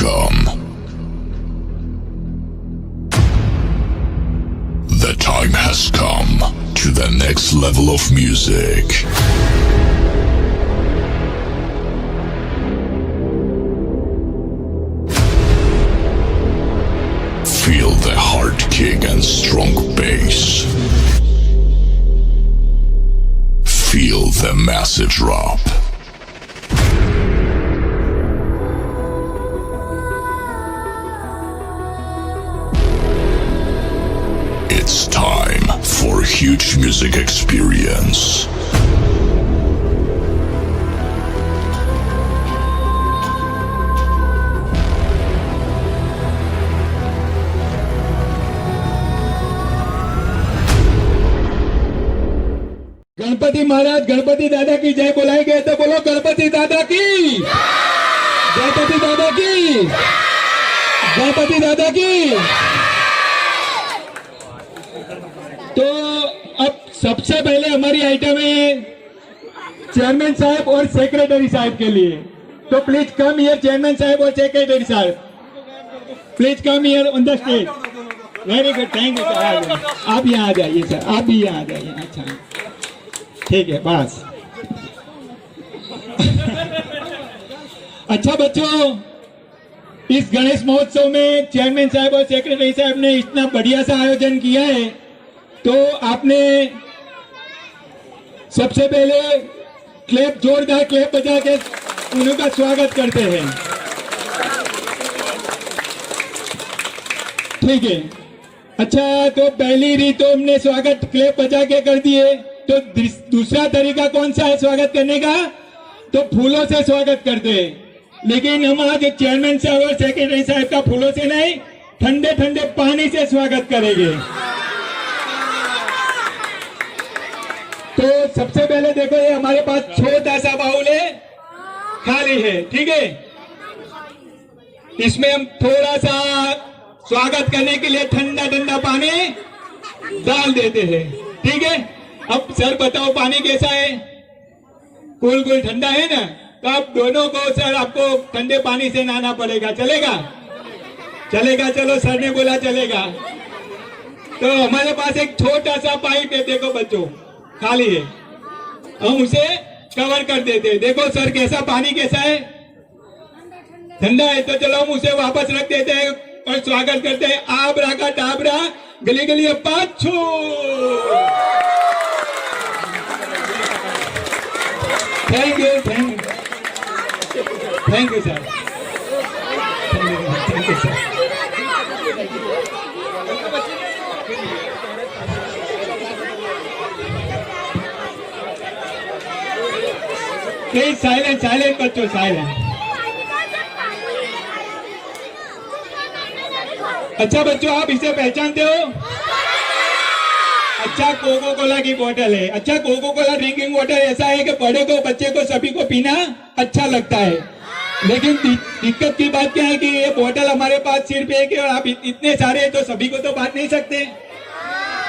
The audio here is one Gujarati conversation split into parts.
come. The time has come to the next level of music. Feel the hard kick and strong bass. Feel the massive drop. It's time for a huge music experience. Ganpati महाराज गणपति दादा की जय बुलाई गए तो बोलो गणपति दादा की, गणपति दादा की, गणपति दादा की। तो अब सबसे पहले हमारी आइटम है चेयरमैन साहब और सेक्रेटरी साहब के लिए। तो प्लीज कम हियर चेयरमैन साहब और सेक्रेटरी साहब, please come here on the stage. Very good, thank you sir. आप यहाँ आ जाइए सर, आप भी यहाँ आ जाइए। अच्छा ठीक है, बस। अच्छा बच्चों, इस गणेश महोत्सव में चेयरमैन साहब और सेक्रेटरी साहब ने इतना बढ़िया सा आयोजन किया है, तो आपने सबसे पहले क्लैप, जोरदार क्लैप बजा के उनका स्वागत करते हैं। ठीक है। अच्छा, तो पहली रीत तो हमने स्वागत क्लैप बजा के कर दिए, तो दूसरा तरीका कौन सा है स्वागत करने का? तो फूलों से स्वागत करते हैं। लेकिन हम आज चेयरमैन साहब और सेक्रेटरी साहब का फूलों से नहीं, ठंडे ठंडे पानी से स्वागत करेंगे। तो सबसे पहले देखो, ये हमारे पास छोटा सा बाउल है, खाली है। ठीक है, इसमें हम थोड़ा सा स्वागत करने के लिए ठंडा ठंडा पानी डाल देते हैं। ठीक है, अब सर बताओ पानी कैसा है? कूल कूल ठंडा है ना? तो अब दोनों को सर आपको ठंडे पानी से नहाना पड़ेगा। चलेगा? चलेगा, चलो सर ने बोला चलेगा। तो हमारे पास एक छोटा सा पाइप है, देखो बच्चों, खाली है, हम उसे कवर कर देते हैं। देखो सर कैसा पानी कैसा है? ठंडा है। तो चलो हम उसे वापस रख देते हैं और स्वागत करते हैं। आबरा का डाबरा, गली गली पाछू। Thank you, thank you, thank you sir, thank you sir. Please silent, silent बच्चों, साइलेंट। अच्छा बच्चों, आप इसे पहचानते हो? अच्छा, कोको कोला की बोतल है। अच्छा, कोको कोला ड्रिंकिंग वाटर ऐसा है कि बड़े को, बच्चे को, सभी को पीना अच्छा लगता है। लेकिन दिक्कत की बात क्या है कि ये बोतल हमारे पास सिर्फ एक है और आप इतने सारे हैं, तो सभी को तो बांट नहीं सकते।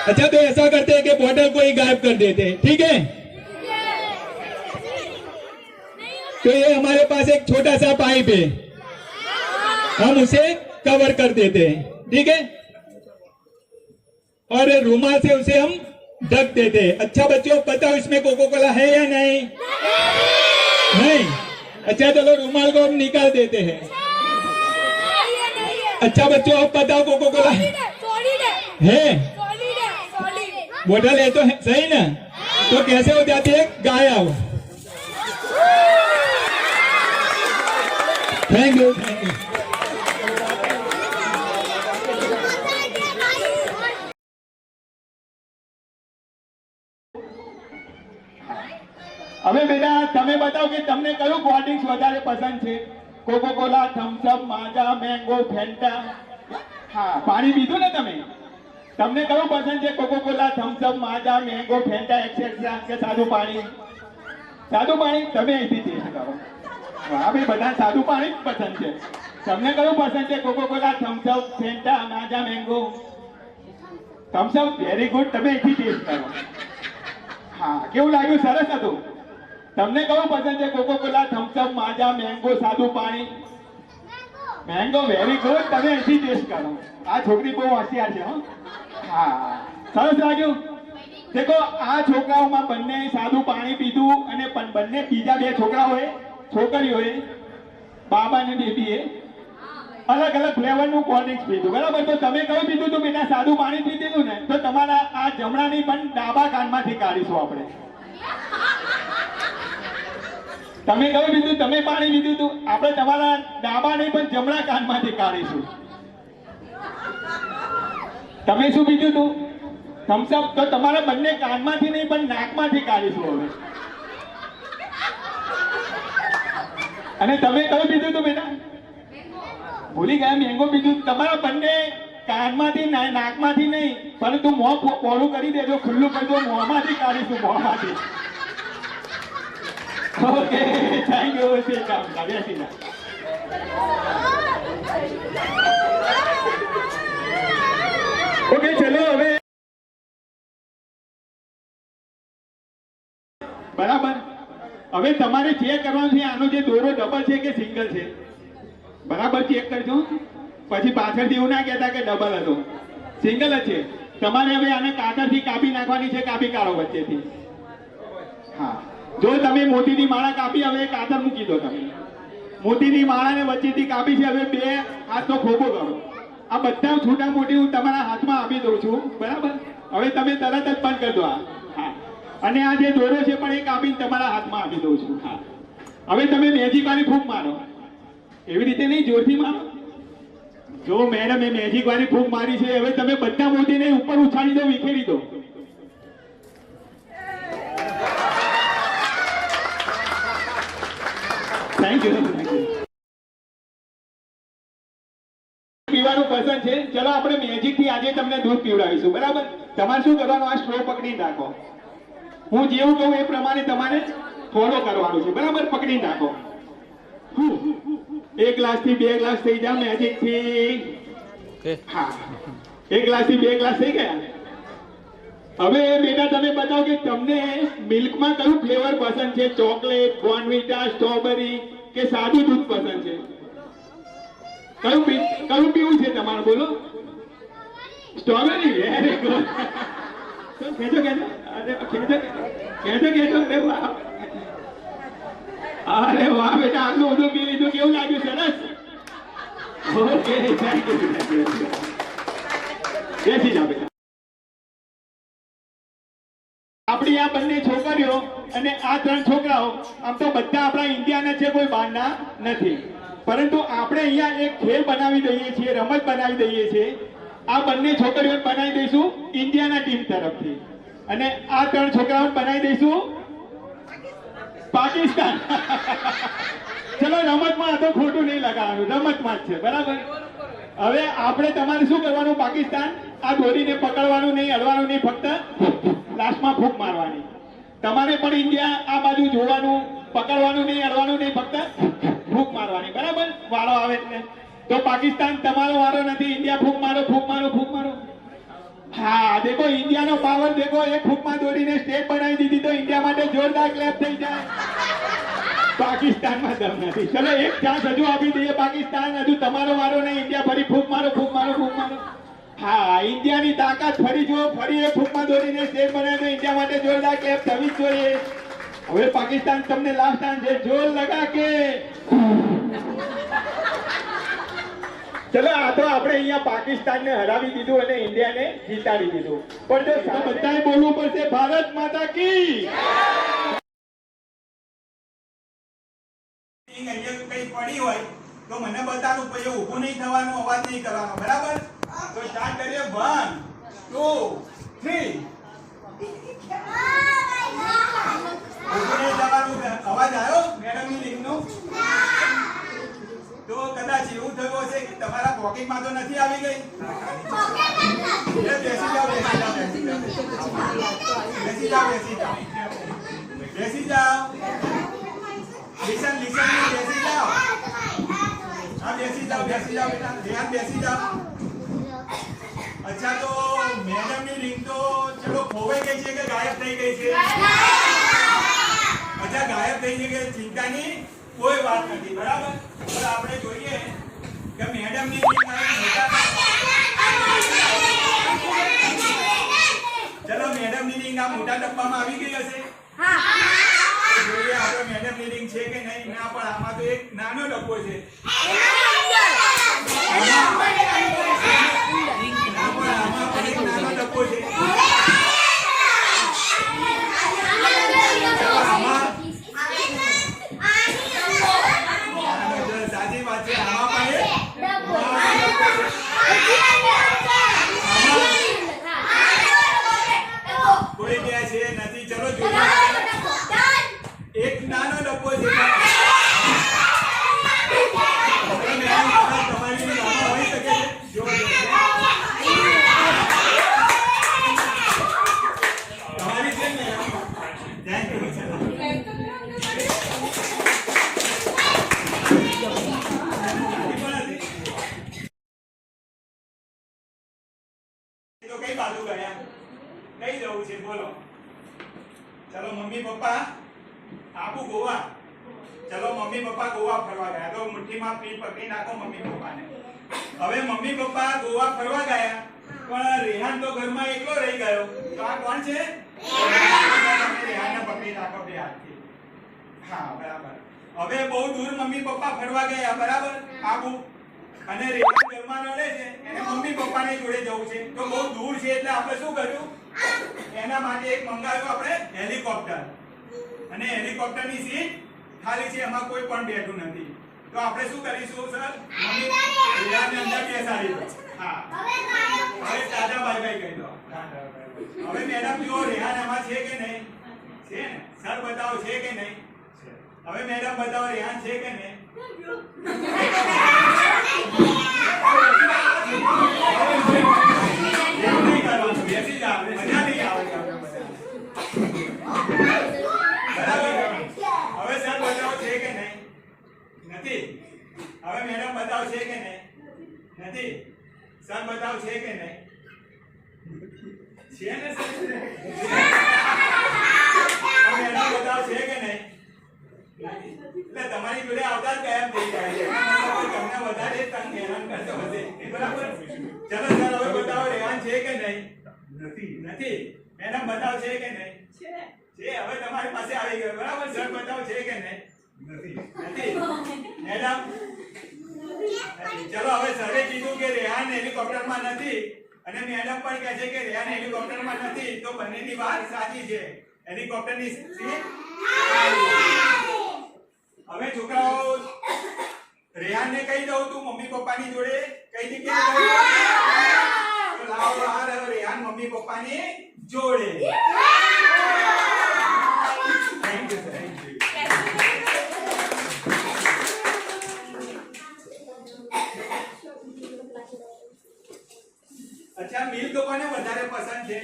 अच्छा, तो ऐसा करते हैं कि बोतल को ही गायब कर देते हैं। ठीक है, तो ये हमारे पास एक छोटा सा पाइप है, हम उसे कवर कर देते हैं। ठीक है, और रूमाल से उसे हम ढक देते हैं। अच्छा बच्चों, बताओ इसमें कोको कोला है या नहीं? नहीं। अच्छा चलो, रूमाल को हम निकाल देते हैं। अच्छा बच्चों, अब बताओ कोको कोला है? बोतल है तो है, सही ना? तो कैसे हो जाती है गायब? Thank you, thank you. હવે બેટા તમે બતાવો કે તમને કયું કોલ્ડ ડ્રિંક્સ વધારે પસંદ છે? Coca Cola, Thums Up, Maaza, mango, Fanta? હા, પાણી પીધું ને તમે? તમને કયું પસંદ છે? Coca Cola, Thums Up, Maaza, mango, Fanta etcetera કે સાદું પાણી? સાદું પાણી? તમે અહીંથી ટેસ્ટ કરો। હા ભાઈ, બધા સાદું પાણી જ પસંદ છે। તમને કયું પસંદ છે? Coca Cola, Thums Up, Fanta, Maaza, mango? Thums Up, very good, તમે અહીંથી ટેસ્ટ કરો। હા, કેવું લાગ્યું? સરસ હતું। તમને કયું પસંદ છે? Coca Cola, Thums Up, Maaza, mango, સાદું પાણી? Mango very good. તમે અહીંથી ટેસ્ટ કરો. આ છોકરી બહુ હોશિયાર છે હો. હા, સરસ લાગ્યું. દેખો આ છોકરાઓમાં બંને સાદું પાણી પીધું અને બંને બીજા બે છોકરાઓએ છોકરીઓએ બાબા અને બેબીએ અલગ અલગ ફ્લેવરનું કોલ્ડ ડ્રિંક્સ પીધું. બરાબર? તો તમે કયું પીધું તું બેટા? સાદું પાણી પી દીધું ને? તો તમારા આ જમણાની પણ ડાબા કાનમાંથી કાઢીશું આપણે. તમે કયું પીધું? તમે પાણી પીધું તું. આપણે તમારા ડાબા નહીં પણ જમણા કાનમાંથી કાઢીશું. તમે શું પીધું તું? થમ્સ અપ. તો તમારા બંને કાનમાંથી નહીં પણ નાકમાંથી કાઢીશું હવે. અને તમે કયું પીધું તું બેટા? ભૂલી ગયા, મેંગો પીધું. તમારા બંને કાનમાંથી નાકમાંથી નહીં પરંતુ મોં પોળું કરી દેજો, ખુલ્લું કરી દો, મોંમાંથી કાઢીશું, મોંમાંથી. Okay, thank you. બેસી જાઓ. ઓકે, ચલો હવે. બરાબર. હવે તમારે ચેક કરવાનું છે આનો જે દોરો ડબલ છે કે સિંગલ છે. બરાબર ચેક કરજો. પછી પાછળથી એવું ના કહેતા કે ડબલ હતો, સિંગલ જ છે. તમારે હવે આને કાતરથી કાપી નાખવાની છે, કાપી કાઢો વચ્ચેથી. હા, જો તમે મોતીની માળા કાપી, હવે કાતર મૂકી દો. તમે મોતીની માળાને વચ્ચેથી કાપી છે, હવે બે હાથનો ખોબો કરો. આ બધા છૂટા મોટી હું તમારા હાથમાં આપી દઉં છું. બરાબર? હવે તમે તરત જ બંધ કરી દો આ. હા, અને આ જે દોરો છે પણ એ કાપીને તમારા હાથમાં આપી દઉં છું. હા, હવે તમે મેજિક વાળી ફૂંક મારો. એવી રીતે નહીં, જોરથી મારો. જો મેડમ એ મેજિક વાળી ફૂંક મારી છે, હવે તમે બધા મોતીને ઉપર ઉછાળી દો, વિખેરી દો. Thank you. પીવાનું પસંદ છે? ચલો આપણે મેજિક થી આજે તમને દૂધ પીવડાવીશું. બરાબર? તમારે શું કરવાનું? આ સ્ટ્રો પકડીને રાખો. હું જેવું કહું એ પ્રમાણે તમારે ફોલો કરવાનું છે. બરાબર? પકડીને રાખો. એક ગ્લાસ થી 2 ગ્લાસ થઈ જાવ મેજિક થી. હા, 1 ગ્લાસ થી 2 ગ્લાસ થઈ ગયા. હવે બેટા તમે બતાવો કે તમને મિલ્કમાં કયું ફ્લેવર પસંદ છે? ચોકલેટ, બોર્નવિટા, સ્ટ્રોબેરી કે સાદું દૂધ પસંદ છે? કયું પીવું છે તમારે? બોલો. સ્ટ્રોબેરી. Very good. ખેંચો ખેંચો. અરે ખેંચો ખેંચો. અરે વાહ, અરે વાહ બેટા, આટલું બધું પી લીધું. કેવું લાગ્યું? સરસ. Okay, thank you. બેસી જાઓ બેટા. આપણી આ બંને છોકરીઓ અને આ 3 છોકરાઓ આમ તો બધા આપણા ઇન્ડિયાના છે, કોઈ બહારના નથી. પરંતુ આપણે અહીંયા એક ખેલ બનાવી દઈએ છીએ, રમત બનાવી દઈએ છીએ. આ બંને છોકરીઓ બનાવી દઈશું ઇન્ડિયાના ટીમ તરફથી, અને આ 3 છોકરાઓ બનાવી દઈશું પાકિસ્તાન. ચલો, રમતમાં આ તો ખોટું નહીં લગાવવાનું, રમતમાં જ છે. બરાબર? હવે આપણે તમારે શું કરવાનું? પાકિસ્તાન આ દોરીને પકડવાનું નહીં, અડવાનું નહીં, ફક્ત લાસ્ટમાં ફૂંક મારવાની. તમારે પણ ઇન્ડિયા આ બાજુ જોવાનું, પકડવાનું નહીં, અડવાનું નહીં, ફક્ત ફૂંક મારવાની. બરાબર? વારો આવે એટલે. તો પાકિસ્તાન તમારો વારો નથી. ઇન્ડિયા ફૂંક મારો, ફૂંક મારો, ફૂંક મારો. હા, દેખો ઇન્ડિયાનો પાવર દેખો. એક ફૂંકમાં દોરીને સ્ટેટ બનાવી દીધી, તો ઇન્ડિયા માટે જોરદાર ક્લેપ થઈ જાય. પાકિસ્તાનમાં દમ નથી. ચલો, એક ચાન્સ હજુ આપી દઈએ પાકિસ્તાન. હજુ તમારો વારો નહીં. ઇન્ડિયા ફરી ફૂંક મારો, ફૂંક મારો, ફૂંક મારો. હા, ઇન્ડિયાની તાકાત ફરી જુઓ. ફરી એક ફૂંકમાં દોરીને સ્ટેટ બનાવી દો. ઇન્ડિયા માટે જોરદાર ક્લેપ થવી જ જોઈએ. હવે પાકિસ્તાન તમને લાસ્ટ ટાઈમ છે. જોર લગા કે. ચલો, આ તો આપણે અહીંયા પાકિસ્તાનને હરાવી દીધું અને ઇન્ડિયાને જીતાડી દીધું. પણ જો બધાએ બોલવું પડશે, ભારત માતા કી. કઈ પડી હોય તો મને બતાવું, પછી ઊભું નહીં થવાનું, અવાજ નહીં કરવાનો. બરાબર? તો સ્ટાર્ટ કરીએ. 1 2 3. ઊભું નહીં થવાનું. અવાજ આવ્યો મેડમની લિંકનો? તો કદાચ એવું થયું હશે કે તમારા પોકેટમાં તો નથી આવી ગઈ. બેસી જાઓ, બેસી જાઓ, બેસી જાઓ, બેસી જાઓ, બેસી જાઓ. લિસન બેસી જાઓ. હા, બેસી જાઓ, બેસી જાઓ બેટા. ધ્યાન, બેસી જાઓ. અચ્છા, તો મેડમની લિંક તો ચલો ખોવાઈ ગઈ છે કે ગાયબ થઈ ગઈ છે? અચ્છા, ગાયબ થઈ ગઈ કે ચિંતાની કોઈ વાત નથી. બરાબર? હવે આપણે જોઈએ કે મેડમની રિંગ આવે મોટા ચલો મેડમની રિંગ આ મોટા ડબ્બામાં આવી ગઈ હશે જોઈએ આપણે મેડમની રિંગ છે કે નહીં ના પણ આમાં તો એક નાનો ડબ્બો છે આમાં પણ એક નાનો ડબ્બો છે સાચી વાત છે આમાં પણ કોઈ કહે છે નથી ચલો જોઈએ એક નાનો ડબ્બો છે તમારી આમાં હોઈ શકે છે જો તમારી છે ને થેન્ક યુ ચલો તો કઈ બાજુ ગયા કઈ જવું છે બોલો ચલો મમ્મી પપ્પા આબુ ગોવા ચલો મમ્મી પપ્પા ગોવા ફરવા ગયા તો મુઠ્ઠીમાં પી પકડી નાખો મમ્મી પપ્પાને હવે મમ્મી પપ્પા ગોવા ફરવા ગયા પણ રેહાન તો ઘરમાં એકલો રહી ગયો તો આ કોણ છે રેહાનને પકડી નાખો બે હાથથી હા બરાબર હવે બહુ દૂર મમ્મી પપ્પા ફરવા ગયા બરાબર આબુ અને રેહાન ઘરમાં રડે છે એને મમ્મી પપ્પાને જોડે જવું છે તો બહુ દૂર છે એટલે આપણે શું કર્યું એના માટે એક મંગાવ્યું આપણે હેલિકોપ્ટર અને હેલિકોપ્ટરની સીટ ખાલી છે એમાં કોઈ પણ બેઠું નથી તો આપણે શું કરીશું સર મમ્મી રેહાનને અંદર બેસાડી દો હા હવે દાદા બાય બાય કહી દો હવે મેડમ જો રેહાન આમાં છે કે નહીં છે ને સર બતાવો છે કે નહીં હવે મેડમ બતાવો રેહાન છે કે નહીં બેસી જાવ મજા નહીં આવે બરાબર હવે સર બતાવો છે કે નહીં નથી હવે મેડમ બતાવો છે કે નહીં નથી સર બતાવો છે કે નહીં છે ને સર મેડમ બતાવો છે કે નહીં એટલે તમારી જોડે આવતા જ કાયમ થઈ જાય છે તમને વધારે તંગ હેરાન કરતો હશે બરાબર ચલો સર હવે બતાવો રેહાન છે કે નહીં નથી મેડમ બતાવો છે કે નહીં છે હવે તમારી પાસે આવી ગયો બરાબર સર બતાવો છે કે નહીં નથી મેડમ ચલો હવે સરે કીધું કે રેહાન હેલિકોપ્ટરમાં નથી અને મેડમ પણ કહે છે કે રેહાન હેલિકોપ્ટરમાં નથી તો બંનેની વાત સાચી છે હેલિકોપ્ટરની સીટ હવે છોકરાઓ રેહાનને કહી દઉં તું મમ્મી પપ્પાની જોડે કઈ જગ્યાએ તો લાવો આ રેહાન મમ્મી પપ્પાની જોડે થેન્ક યુ સર અચ્છા મિલ્ક કોને વધારે પસંદ છે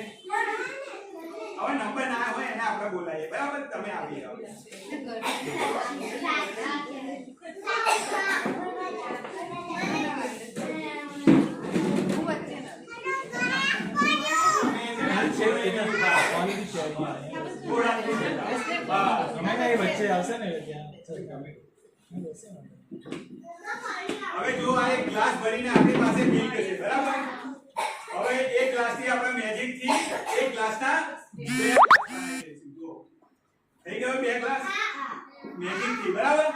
હવે નંબર ના હોય એને આપણે બોલાવીએ બરાબર તમે આવી જાઓ બચ્ચે આવશે ને હવે જો આ એક ગ્લાસ ભરીને આપણી પાસે મિલ્ક છે બરાબર હવે એક ગ્લાસ થી આપણે મેજિક થી એક ગ્લાસના બે થઈ ગયો બે ગ્લાસ મેજિક થી બરાબર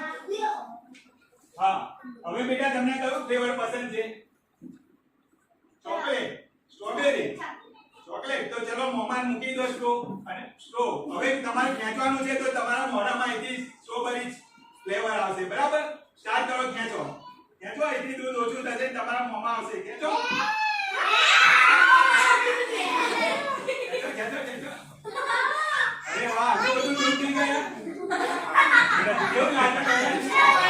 હા હવે બેટા તમને કયું ફ્લેવર પસંદ છે ચોકલેટ સ્ટ્રોબેરી ચોકલેટ તો ચલો મોમાં મૂકી દો સ્ટ્રો અને સ્ટ્રો હવે તમારે ખેંચવાનું છે તો તમારા મોઢામાં અહીંથી સ્ટ્રોબેરી ફ્લેવર આવશે બરાબર સ્ટાર્ટ કરો ખેંચો ખેંચો અહીંથી દૂધ ઓછું થશે તમારા મોમાં આવશે ખેંચો અરે વાહ આટલું બધું દૂધ પી ગયા કેવું લાગે